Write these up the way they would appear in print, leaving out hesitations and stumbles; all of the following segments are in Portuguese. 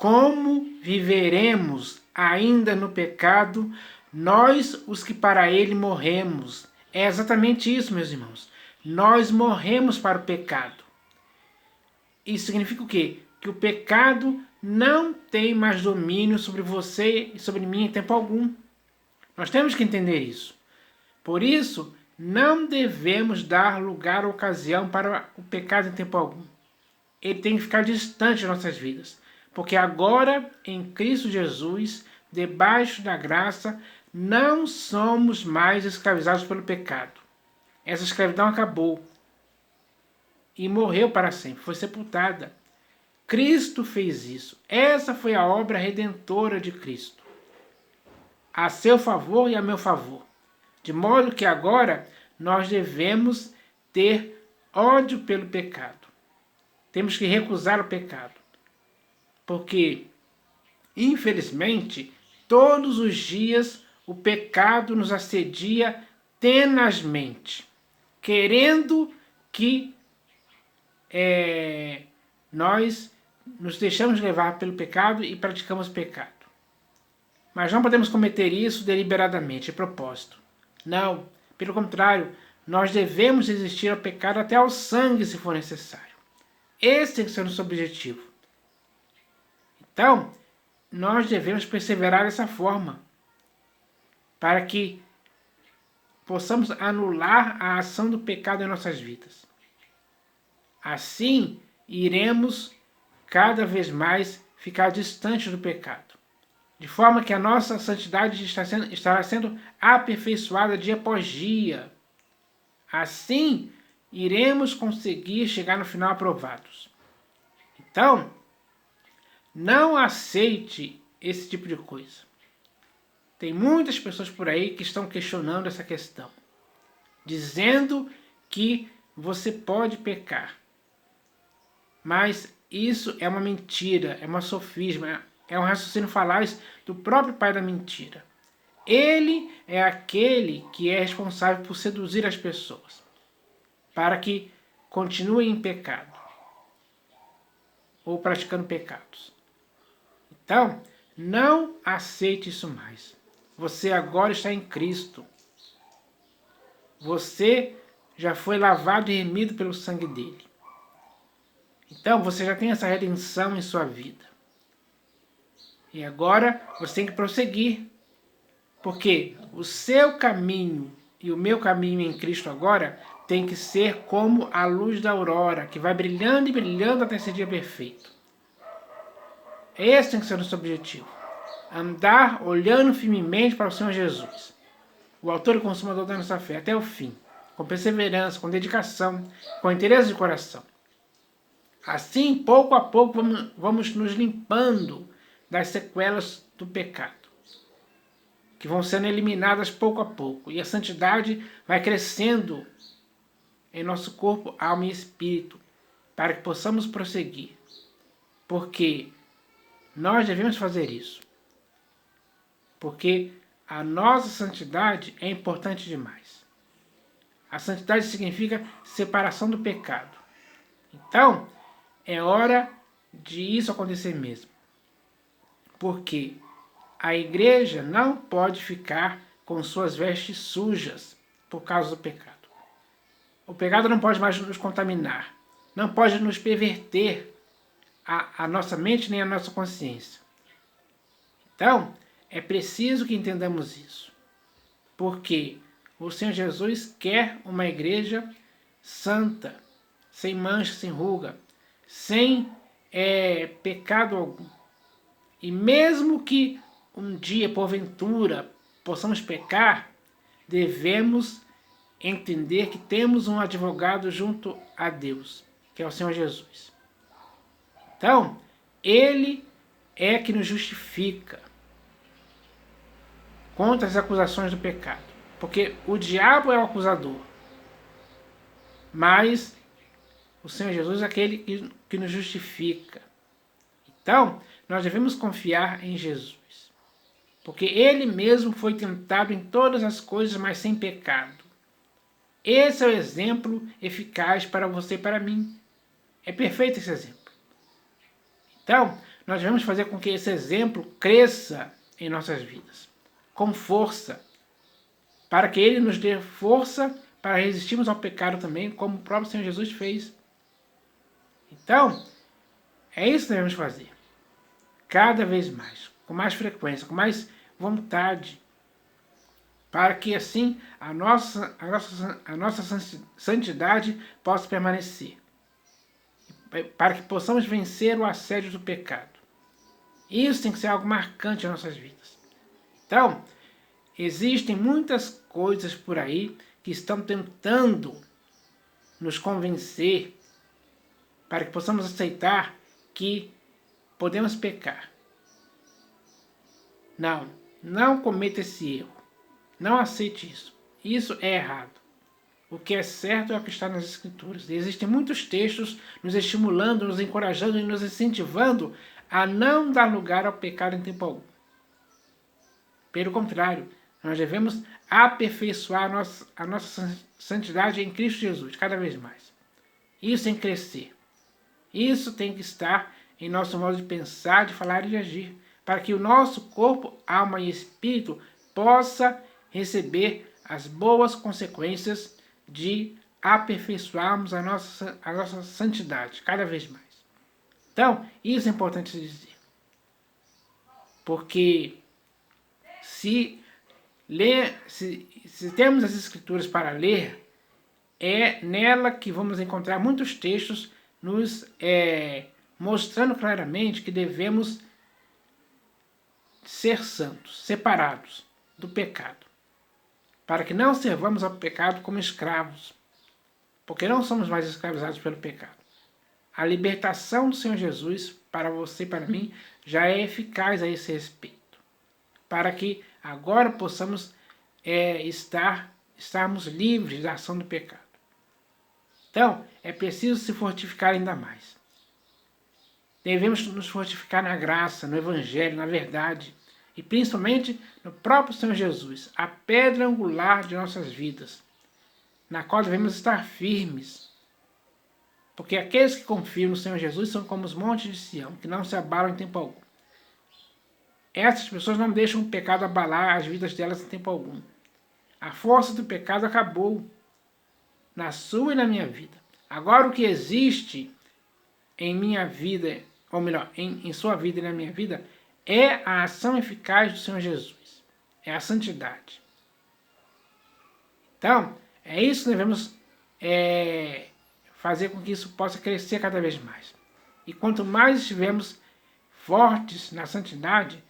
como viveremos ainda no pecado, nós os que para ele morremos? É exatamente isso, meus irmãos. Nós morremos para o pecado. Isso significa o quê? Que o pecado não tem mais domínio sobre você e sobre mim em tempo algum. Nós temos que entender isso. Por isso, não devemos dar lugar ou ocasião para o pecado em tempo algum. Ele tem que ficar distante de nossas vidas. Porque agora, em Cristo Jesus, debaixo da graça, não somos mais escravizados pelo pecado. Essa escravidão acabou e morreu para sempre, foi sepultada. Cristo fez isso. Essa foi a obra redentora de Cristo, a seu favor e a meu favor. De modo que agora nós devemos ter ódio pelo pecado. Temos que recusar o pecado. Porque, infelizmente, todos os dias o pecado nos assedia tenazmente, querendo que nós nos deixamos levar pelo pecado e praticamos pecado. Mas não podemos cometer isso deliberadamente, de propósito. Não, pelo contrário, nós devemos resistir ao pecado até ao sangue, se for necessário. Esse tem que ser o nosso objetivo. Então, nós devemos perseverar dessa forma, para que possamos anular a ação do pecado em nossas vidas. Assim, iremos cada vez mais ficar distante do pecado, de forma que a nossa santidade estará sendo aperfeiçoada dia após dia. Assim, iremos conseguir chegar no final aprovados. Então, não aceite esse tipo de coisa. Tem muitas pessoas por aí que estão questionando essa questão, dizendo que você pode pecar. Mas isso é uma mentira, é uma sofisma, é um raciocínio falaz do próprio pai da mentira. Ele é aquele que é responsável por seduzir as pessoas, para que continuem em pecado, ou praticando pecados. Então, não aceite isso mais. Você agora está em Cristo. Você já foi lavado e remido pelo sangue dele. Então, você já tem essa redenção em sua vida. E agora, você tem que prosseguir. Porque o seu caminho e o meu caminho em Cristo agora tem que ser como a luz da aurora, que vai brilhando e brilhando até esse dia perfeito. Esse tem que ser o nosso objetivo. Andar olhando firmemente para o Senhor Jesus, o autor e consumador da nossa fé, até o fim, com perseverança, com dedicação, com interesse de coração. Assim, pouco a pouco, vamos nos limpando das sequelas do pecado, que vão sendo eliminadas pouco a pouco, e a santidade vai crescendo em nosso corpo, alma e espírito, para que possamos prosseguir. Porque nós devemos fazer isso. Porque a nossa santidade é importante demais. A santidade significa separação do pecado. Então, é hora de isso acontecer mesmo. Porque a igreja não pode ficar com suas vestes sujas por causa do pecado. O pecado não pode mais nos contaminar. Não pode nos perverter a nossa mente nem a nossa consciência. Então, é preciso que entendamos isso. Porque o Senhor Jesus quer uma igreja santa, sem mancha, sem ruga, sem pecado algum. E mesmo que um dia, porventura, possamos pecar, devemos entender que temos um advogado junto a Deus, que é o Senhor Jesus. Então, Ele é que nos justifica contra as acusações do pecado. Porque o diabo é o acusador. Mas o Senhor Jesus é aquele que nos justifica. Então, nós devemos confiar em Jesus. Porque Ele mesmo foi tentado em todas as coisas, mas sem pecado. Esse é o exemplo eficaz para você e para mim. É perfeito esse exemplo. Então, nós devemos fazer com que esse exemplo cresça em nossas vidas, com força, para que ele nos dê força para resistirmos ao pecado também, como o próprio Senhor Jesus fez. Então, é isso que devemos fazer. Cada vez mais, com mais frequência, com mais vontade, para que assim a nossa santidade possa permanecer, para que possamos vencer o assédio do pecado. Isso tem que ser algo marcante nas nossas vidas. Então, existem muitas coisas por aí que estão tentando nos convencer para que possamos aceitar que podemos pecar. Não cometa esse erro. Não aceite isso. Isso é errado. O que é certo é o que está nas Escrituras. E existem muitos textos nos estimulando, nos encorajando e nos incentivando a não dar lugar ao pecado em tempo algum. Pelo contrário, nós devemos aperfeiçoar a nossa santidade em Cristo Jesus, cada vez mais. Isso tem que crescer. Isso tem que estar em nosso modo de pensar, de falar e de agir, para que o nosso corpo, alma e espírito possa receber as boas consequências de aperfeiçoarmos a nossa santidade cada vez mais. Então, isso é importante dizer. Porque se temos as Escrituras para ler, é nela que vamos encontrar muitos textos nos mostrando claramente que devemos ser santos, separados do pecado, para que não servamos ao pecado como escravos, porque não somos mais escravizados pelo pecado. A libertação do Senhor Jesus para você e para mim já é eficaz a esse respeito, para que agora possamos estarmos livres da ação do pecado. Então, é preciso se fortificar ainda mais. Devemos nos fortificar na graça, no Evangelho, na verdade, e principalmente no próprio Senhor Jesus, a pedra angular de nossas vidas, na qual devemos estar firmes. Porque aqueles que confiam no Senhor Jesus são como os montes de Sião, que não se abalam em tempo algum. Essas pessoas não deixam o pecado abalar as vidas delas em tempo algum. A força do pecado acabou na sua e na minha vida. Agora o que existe em minha vida, ou melhor, em sua vida e na minha vida, é a ação eficaz do Senhor Jesus. É a santidade. Então, é isso que devemos fazer com que isso possa crescer cada vez mais. E quanto mais estivermos fortes na santidade,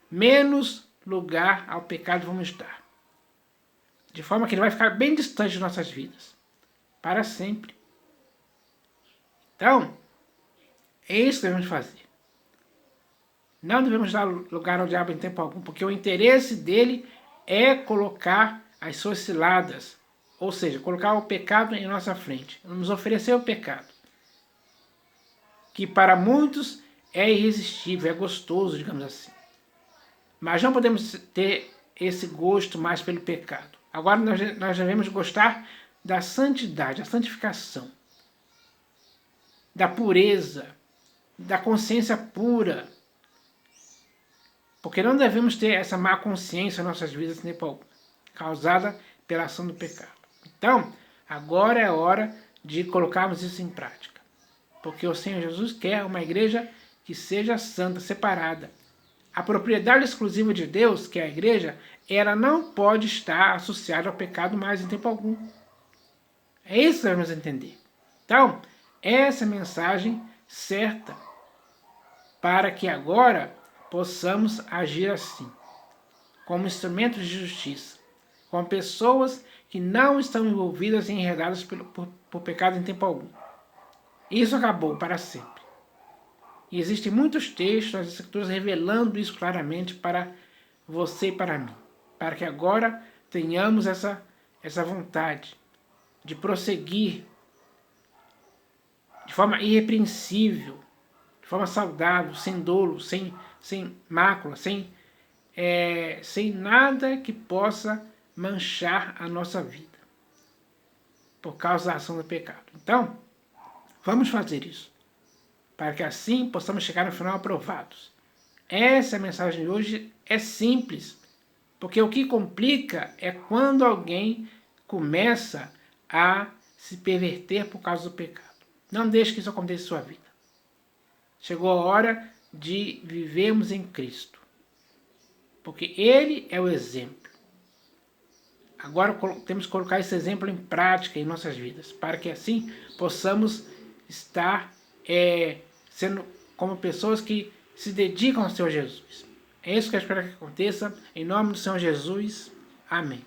menos lugar ao pecado vamos dar. De forma que ele vai ficar bem distante de nossas vidas. Para sempre. Então, é isso que devemos fazer. Não devemos dar lugar ao diabo em tempo algum, porque o interesse dele é colocar as suas ciladas, ou seja, colocar o pecado em nossa frente, nos oferecer o pecado, que para muitos é irresistível, é gostoso, digamos assim. Mas não podemos ter esse gosto mais pelo pecado. Agora nós devemos gostar da santidade, da santificação, da pureza, da consciência pura. Porque não devemos ter essa má consciência em nossas vidas, causada pela ação do pecado. Então, agora é a hora de colocarmos isso em prática. Porque o Senhor Jesus quer uma igreja que seja santa, separada. A propriedade exclusiva de Deus, que é a igreja, ela não pode estar associada ao pecado mais em tempo algum. É isso que devemos entender. Então, essa é a mensagem certa para que agora possamos agir assim, como instrumentos de justiça, com pessoas que não estão envolvidas e enredadas por pecado em tempo algum. Isso acabou para sempre. E existem muitos textos nas Escrituras revelando isso claramente para você e para mim, para que agora tenhamos essa vontade de prosseguir de forma irrepreensível, de forma saudável, sem dolo, sem mácula, sem nada que possa manchar a nossa vida por causa da ação do pecado. Então, vamos fazer isso, para que assim possamos chegar no final aprovados. Essa mensagem de hoje é simples, porque o que complica é quando alguém começa a se perverter por causa do pecado. Não deixe que isso aconteça em sua vida. Chegou a hora de vivermos em Cristo, porque Ele é o exemplo. Agora temos que colocar esse exemplo em prática em nossas vidas, para que assim possamos estar sendo como pessoas que se dedicam ao Senhor Jesus. É isso que eu espero que aconteça. Em nome do Senhor Jesus. Amém.